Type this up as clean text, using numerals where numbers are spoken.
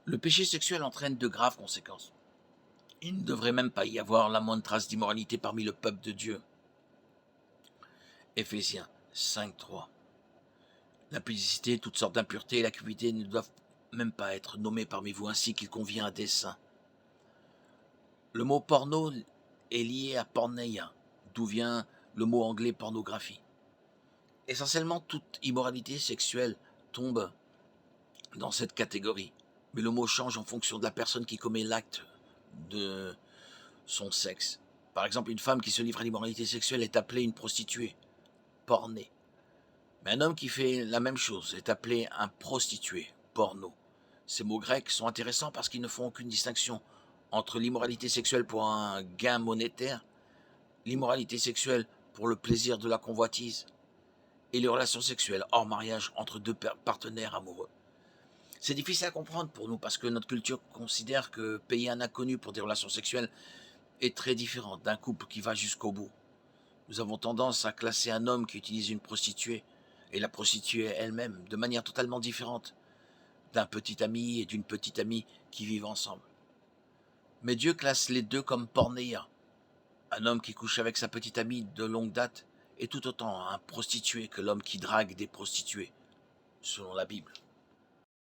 Le péché sexuel entraîne de graves conséquences. Il ne devrait même pas y avoir la moindre trace d'immoralité parmi le peuple de Dieu. Éphésiens 5.3. L'impudicité, toutes sortes d'impuretés et la cupidité ne doivent même pas être nommées parmi vous, ainsi qu'il convient à des saints. Le mot porno est lié à porneia, d'où vient le mot anglais pornographie. Essentiellement, toute immoralité sexuelle tombe dans cette catégorie, mais le mot change en fonction de la personne qui commet l'acte de son sexe. Par exemple, une femme qui se livre à l'immoralité sexuelle est appelée une prostituée, pornée. Mais un homme qui fait la même chose est appelé un prostitué, porno. Ces mots grecs sont intéressants parce qu'ils ne font aucune distinction entre l'immoralité sexuelle pour un gain monétaire, l'immoralité sexuelle pour le plaisir de la convoitise et les relations sexuelles hors mariage entre deux partenaires amoureux. C'est difficile à comprendre pour nous parce que notre culture considère que payer un inconnu pour des relations sexuelles est très différent d'un couple qui va jusqu'au bout. Nous avons tendance à classer un homme qui utilise une prostituée et la prostituée elle-même de manière totalement différente d'un petit ami et d'une petite amie qui vivent ensemble. Mais Dieu classe les deux comme pornéia. Un homme qui couche avec sa petite amie de longue date est tout autant un prostitué que l'homme qui drague des prostituées, selon la Bible.